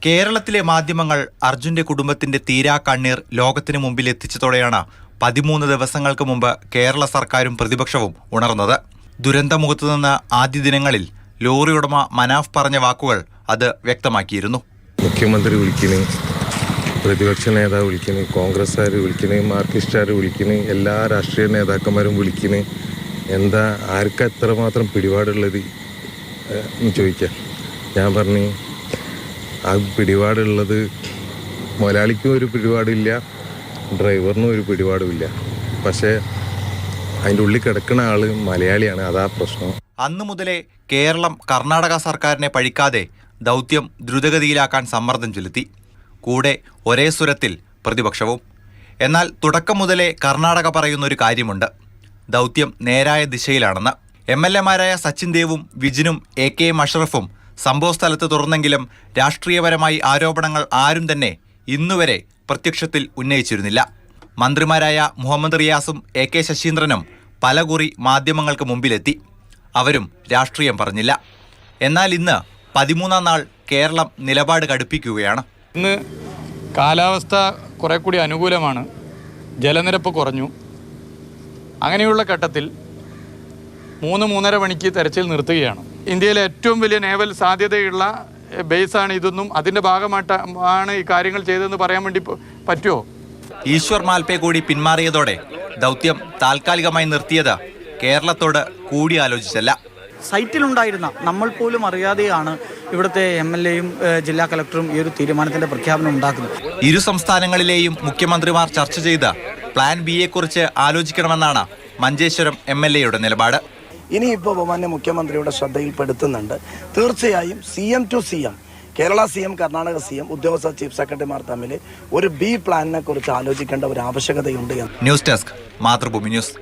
കേരളത്തിലെ മാധ്യമങ്ങൾ അർജുന്റെ കുടുംബത്തിന്റെ തീരാ കണ്ണീർ ലോകത്തിനു മുമ്പിൽ എത്തിച്ചതോടെയാണ് 13 ദിവസങ്ങൾക്ക് മുമ്പ് കേരള സർക്കാരും പ്രതിപക്ഷവും ഉണർന്നത്. ദുരന്തമുഖത്തു നിന്ന് ആദ്യ ദിനങ്ങളിൽ ലോറി ഉടമ മനാഫ് പറഞ്ഞ വാക്കുകൾ അത് വ്യക്തമാക്കിയിരുന്നു. മുഖ്യമന്ത്രി വിളിക്കുന്നു, പ്രതിപക്ഷ നേതാവ് വിളിക്കുന്നു, കോൺഗ്രസ്സുകാർ വിളിക്കുന്നു, മാർക്സിസ്റ്റുകാർ വിളിക്കുന്നു, എല്ലാ രാഷ്ട്രീയ നേതാക്കന്മാരും വിളിക്കുന്നു. എന്താ ആർക്കാ എത്രമാത്രം പിടിപാടുള്ളത് എന്ന് ചോദിക്കാം. ഞാൻ പറഞ്ഞു, ആ പിടിപാടുള്ളത് മുതലാളിക്കും ഒരു പിടിപാടില്ല, ഡ്രൈവറിനും ഒരു പിടിപാടുമില്ല. പക്ഷേ അതിൻ്റെ ഉള്ളിൽ കിടക്കുന്ന ആൾ മലയാളിയാണ്, അതാ പ്രശ്നം. അന്നു മുതലേ കേരളം കർണാടക സർക്കാരിനെ പഴിക്കാതെ ദൗത്യം ദ്രുതഗതിയിലാക്കാൻ സമ്മർദ്ദം ചെലുത്തി. കൂടെ ഒരേ സ്വരത്തിൽ പ്രതിപക്ഷവും. എന്നാൽ തുടക്കം മുതലേ കർണാടക പറയുന്നൊരു കാര്യമുണ്ട്, ദൗത്യം നേരായ ദിശയിലാണെന്ന്. MLA-മാരായ സച്ചിൻ ദേവും വിജിനും AK അഷ്റഫും സംഭവസ്ഥലത്ത് തുറന്നെങ്കിലും രാഷ്ട്രീയപരമായി ആരോപണങ്ങൾ ആരും തന്നെ ഇന്നുവരെ പ്രത്യക്ഷത്തിൽ ഉന്നയിച്ചിരുന്നില്ല. മന്ത്രിമാരായ മുഹമ്മദ് റിയാസും AK ശശീന്ദ്രനും പലകുറി മാധ്യമങ്ങൾക്ക് മുമ്പിലെത്തി. അവരും രാഷ്ട്രീയം പറഞ്ഞില്ല. എന്നാൽ ഇന്ന് 13-ാം നാൾ കേരളം നിലപാട് കടുപ്പിക്കുകയാണ്. ഇന്ന് കാലാവസ്ഥ കുറെ കൂടി അനുകൂലമാണ്, ജലനിരപ്പ് കുറഞ്ഞു. അങ്ങനെയുള്ള ഘട്ടത്തിൽ 3-3.5 മണിക്ക് തെരച്ചിൽ നിർത്തുകയാണ്. ഇന്ത്യയിലെ ഏറ്റവും വലിയ നേവൽ സാധ്യതയുള്ള ബേസാണ് ഇതൊന്നും. അതിൻ്റെ ഭാഗമായിട്ടാണ് ഈ കാര്യങ്ങൾ ചെയ്തതെന്ന് പറയാൻ വേണ്ടി പറ്റുമോ? ഈശ്വർ മാൽപേ കൂടി പിന്മാറിയതോടെ ദൗത്യം താൽക്കാലികമായി നിർത്തിയത് കേരളത്തോട് കൂടിയാലോചിച്ചല്ല. സൈറ്റിലുണ്ടായിരുന്ന നമ്മൾ പോലും അറിയാതെയാണ് ഇവിടുത്തെ MLA-യും ജില്ലാ കളക്ടറും ഈ ഒരു തീരുമാനത്തിന്റെ പ്രഖ്യാപനം ഉണ്ടാക്കുന്നത്. ഇരു സംസ്ഥാനങ്ങളിലെയും മുഖ്യമന്ത്രിമാർ ചർച്ച ചെയ്ത് പ്ലാൻ B-യെക്കുറിച്ച് ആലോചിക്കണമെന്നാണ് മഞ്ചേശ്വരം MLA-യുടെ നിലപാട്. ഇനിയിപ്പോൾ ബഹുമാന്യ മുഖ്യമന്ത്രിയുടെ ശ്രദ്ധയിൽപ്പെടുത്തുന്നുണ്ട്. തീർച്ചയായും CM to CM, Kerala CM, Karnataka CM, ഉദ്യോഗസ്ഥ ചീഫ് സെക്രട്ടറിമാർ തമ്മിൽ ഒരു B പ്ലാനിനെ കുറിച്ച് ആലോചിക്കേണ്ട ഒരു ആവശ്യകതയുണ്ട്. News desk, Mathrubhumi news.